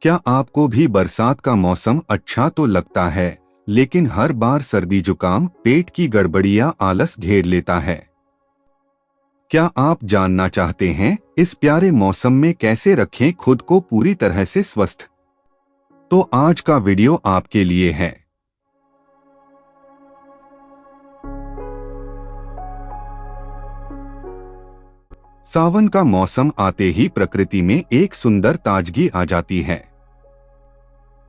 क्या आपको भी बरसात का मौसम अच्छा तो लगता है, लेकिन हर बार सर्दी जुकाम, पेट की गड़बड़ियां, आलस घेर लेता है? क्या आप जानना चाहते हैं इस प्यारे मौसम में कैसे रखें खुद को पूरी तरह से स्वस्थ? तो आज का वीडियो आपके लिए है। सावन का मौसम आते ही प्रकृति में एक सुंदर ताजगी आ जाती है।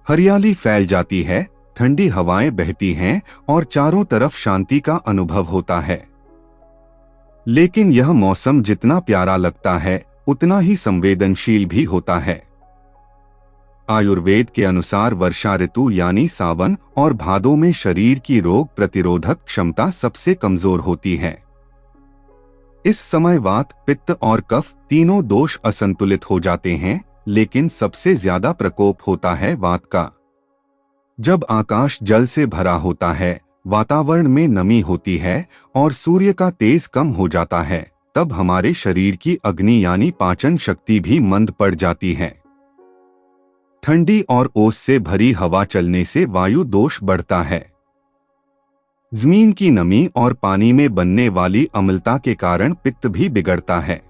हरियाली फैल जाती है, ठंडी हवाएं बहती हैं और चारों तरफ शांति का अनुभव होता है। लेकिन यह मौसम जितना प्यारा लगता है, उतना ही संवेदनशील भी होता है। आयुर्वेद के अनुसार वर्षा ऋतु यानी सावन और भादों में शरीर की रोग प्रतिरोधक क्षमता सबसे कमजोर होती है। इस समय वात, पित्त और कफ तीनों दोष असंतुलित हो जाते हैं, लेकिन सबसे ज्यादा प्रकोप होता है वात का। जब आकाश जल से भरा होता है, वातावरण में नमी होती है और सूर्य का तेज कम हो जाता है, तब हमारे शरीर की अग्नि यानी पाचन शक्ति भी मंद पड़ जाती है। ठंडी और ओस से भरी हवा चलने से वायु दोष बढ़ता है। जमीन की नमी और पानी में बनने वाली अम्लता के कारण पित्त भी बिगड़ता है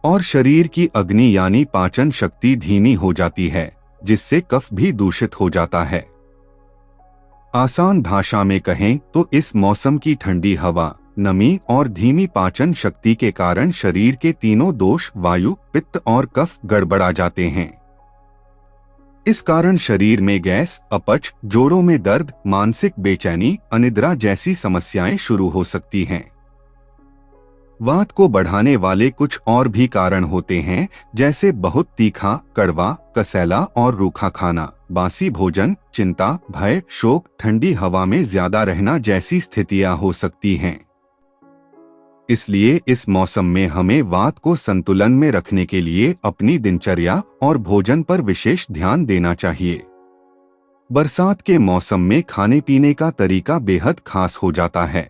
और शरीर की अग्नि यानी पाचन शक्ति धीमी हो जाती है, जिससे कफ भी दूषित हो जाता है। आसान भाषा में कहें तो इस मौसम की ठंडी हवा, नमी और धीमी पाचन शक्ति के कारण शरीर के तीनों दोष वायु, पित्त और कफ गड़बड़ा जाते हैं। इस कारण शरीर में गैस, अपच, जोड़ों में दर्द, मानसिक बेचैनी, अनिद्रा जैसी समस्याएं शुरू हो सकती हैं। वात को बढ़ाने वाले कुछ और भी कारण होते हैं, जैसे बहुत तीखा, कड़वा, कसैला और रूखा खाना, बासी भोजन, चिंता, भय, शोक, ठंडी हवा में ज्यादा रहना जैसी स्थितियां हो सकती हैं। इसलिए इस मौसम में हमें वात को संतुलन में रखने के लिए अपनी दिनचर्या और भोजन पर विशेष ध्यान देना चाहिए। बरसात के मौसम में खाने पीने का तरीका बेहद खास हो जाता है।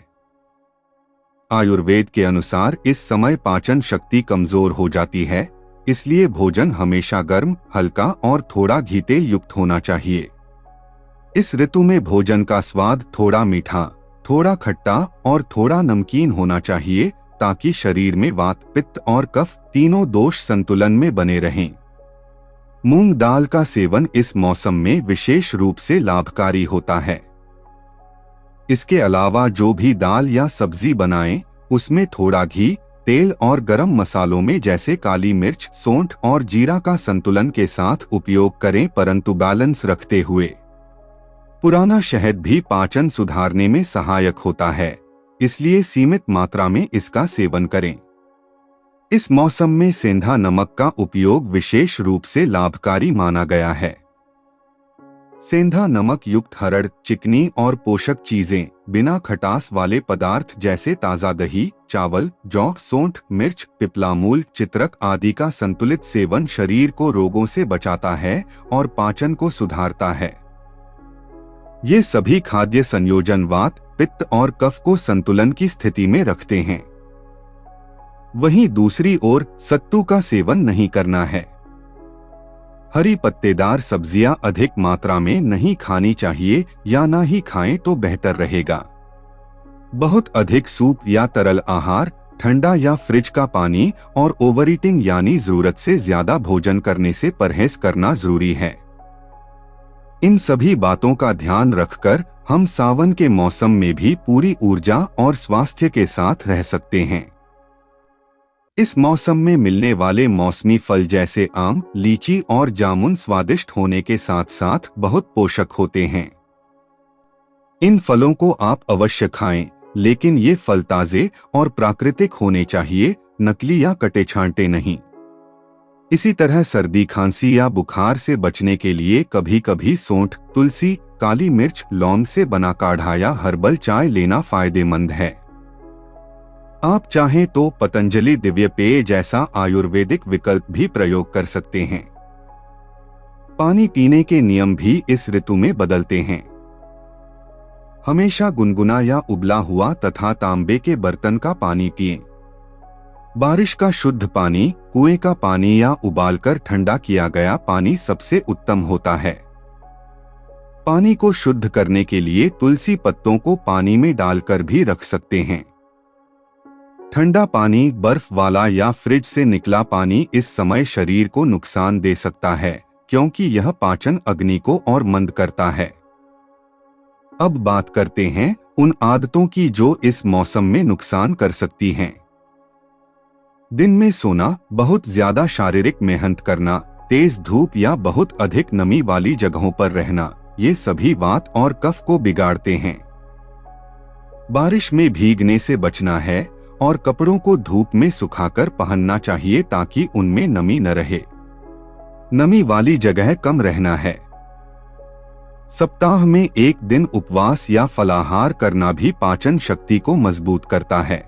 आयुर्वेद के अनुसार इस समय पाचन शक्ति कमजोर हो जाती है, इसलिए भोजन हमेशा गर्म, हल्का और थोड़ा घी तेल युक्त होना चाहिए। इस ऋतु में भोजन का स्वाद थोड़ा मीठा, थोड़ा खट्टा और थोड़ा नमकीन होना चाहिए, ताकि शरीर में वात, पित्त और कफ तीनों दोष संतुलन में बने रहें। मूंग दाल का सेवन इस मौसम में विशेष रूप से लाभकारी होता है। इसके अलावा जो भी दाल या सब्जी बनाएं, उसमें थोड़ा घी, तेल और गरम मसालों में जैसे काली मिर्च, सौंठ और जीरा का संतुलन के साथ उपयोग करें, परंतु बैलेंस रखते हुए। पुराना शहद भी पाचन सुधारने में सहायक होता है, इसलिए सीमित मात्रा में इसका सेवन करें। इस मौसम में सेंधा नमक का उपयोग विशेष रूप से लाभकारी माना गया है। सेंधा नमक युक्त हरड़, चिकनी और पोषक चीजें, बिना खटास वाले पदार्थ जैसे ताजा दही, चावल, जौ, सौंठ, मिर्च, पिपला मूल, चित्रक आदि का संतुलित सेवन शरीर को रोगों से बचाता है और पाचन को सुधारता है। ये सभी खाद्य संयोजन वात, पित्त और कफ को संतुलन की स्थिति में रखते हैं। वहीं दूसरी ओर सत्तू का सेवन नहीं करना है। हरी पत्तेदार सब्जियां अधिक मात्रा में नहीं खानी चाहिए या ना ही खाएं तो बेहतर रहेगा। बहुत अधिक सूप या तरल आहार, ठंडा या फ्रिज का पानी और ओवर ईटिंग यानी जरूरत से ज्यादा भोजन करने से परहेज करना जरूरी है। इन सभी बातों का ध्यान रखकर हम सावन के मौसम में भी पूरी ऊर्जा और स्वास्थ्य के साथ रह सकते हैं। इस मौसम में मिलने वाले मौसमी फल जैसे आम, लीची और जामुन स्वादिष्ट होने के साथ साथ बहुत पोषक होते हैं। इन फलों को आप अवश्य खाएं, लेकिन ये फल ताजे और प्राकृतिक होने चाहिए, नकली या कटे छांटे नहीं। इसी तरह सर्दी, खांसी या बुखार से बचने के लिए कभी कभी सौंठ, तुलसी, काली मिर्च, लौंग से बना काढ़ा या हर्बल चाय लेना फायदेमंद है। आप चाहें तो पतंजलि दिव्य पेय जैसा आयुर्वेदिक विकल्प भी प्रयोग कर सकते हैं। पानी पीने के नियम भी इस ऋतु में बदलते हैं। हमेशा गुनगुना या उबला हुआ तथा तांबे के बर्तन का पानी पिएं। बारिश का शुद्ध पानी, कुएं का पानी या उबालकर ठंडा किया गया पानी सबसे उत्तम होता है। पानी को शुद्ध करने के लिए तुलसी पत्तों को पानी में डालकर भी रख सकते हैं। ठंडा पानी, बर्फ वाला या फ्रिज से निकला पानी इस समय शरीर को नुकसान दे सकता है, क्योंकि यह पाचन अग्नि को और मंद करता है। अब बात करते हैं उन आदतों की जो इस मौसम में नुकसान कर सकती हैं। दिन में सोना, बहुत ज्यादा शारीरिक मेहनत करना, तेज धूप या बहुत अधिक नमी वाली जगहों पर रहना, ये सभी वात और कफ को बिगाड़ते हैं। बारिश में भीगने से बचना है और कपड़ों को धूप में सुखाकर पहनना चाहिए ताकि उनमें नमी न रहे। नमी वाली जगह कम रहना है। सप्ताह में एक दिन उपवास या फलाहार करना भी पाचन शक्ति को मजबूत करता है।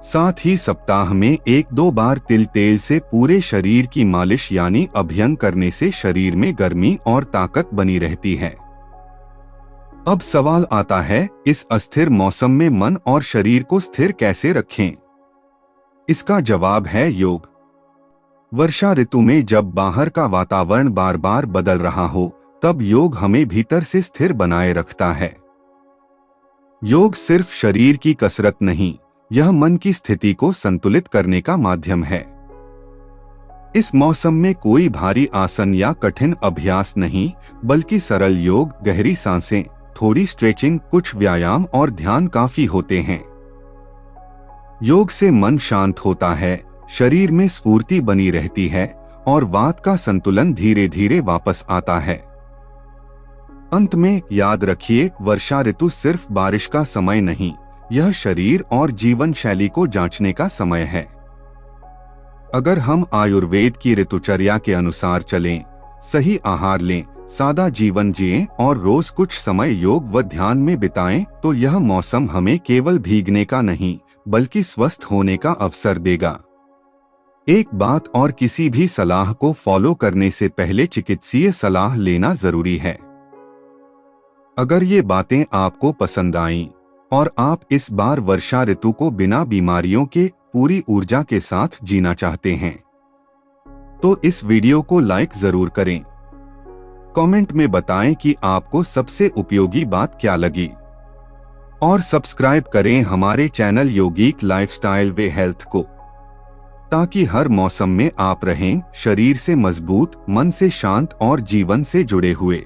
साथ ही सप्ताह में 1-2 बार तिल तेल से पूरे शरीर की मालिश यानी अभ्यंग करने से शरीर में गर्मी और ताकत बनी रहती है। अब सवाल आता है, इस अस्थिर मौसम में मन और शरीर को स्थिर कैसे रखें? इसका जवाब है योग। वर्षा ऋतु में जब बाहर का वातावरण बार बार बदल रहा हो, तब योग हमें भीतर से स्थिर बनाए रखता है। योग सिर्फ शरीर की कसरत नहीं, यह मन की स्थिति को संतुलित करने का माध्यम है। इस मौसम में कोई भारी आसन या कठिन अभ्यास नहीं, बल्कि सरल योग, गहरी सांसें, थोड़ी स्ट्रेचिंग, कुछ व्यायाम और ध्यान काफी होते हैं। योग से मन शांत होता है, शरीर में स्फूर्ति बनी रहती है और वात का संतुलन धीरे धीरे वापस आता है। अंत में याद रखिए, वर्षा ऋतु सिर्फ बारिश का समय नहीं, यह शरीर और जीवन शैली को जांचने का समय है। अगर हम आयुर्वेद की ऋतुचर्या के अनुसार चलें, सही आहार लें, सादा जीवन जिएं और रोज कुछ समय योग व ध्यान में बिताएं, तो यह मौसम हमें केवल भीगने का नहीं, बल्कि स्वस्थ होने का अवसर देगा। एक बात और, किसी भी सलाह को फॉलो करने से पहले चिकित्सीय सलाह लेना जरूरी है। अगर ये बातें आपको पसंद आईं और आप इस बार वर्षा ऋतु को बिना बीमारियों के पूरी ऊर्जा के साथ जीना चाहते हैं, तो इस वीडियो को लाइक जरूर करें। कमेंट में बताएं कि आपको सबसे उपयोगी बात क्या लगी और सब्सक्राइब करें हमारे चैनल योगिक लाइफस्टाइल वे हेल्थ को, ताकि हर मौसम में आप रहें शरीर से मजबूत, मन से शांत और जीवन से जुड़े हुए।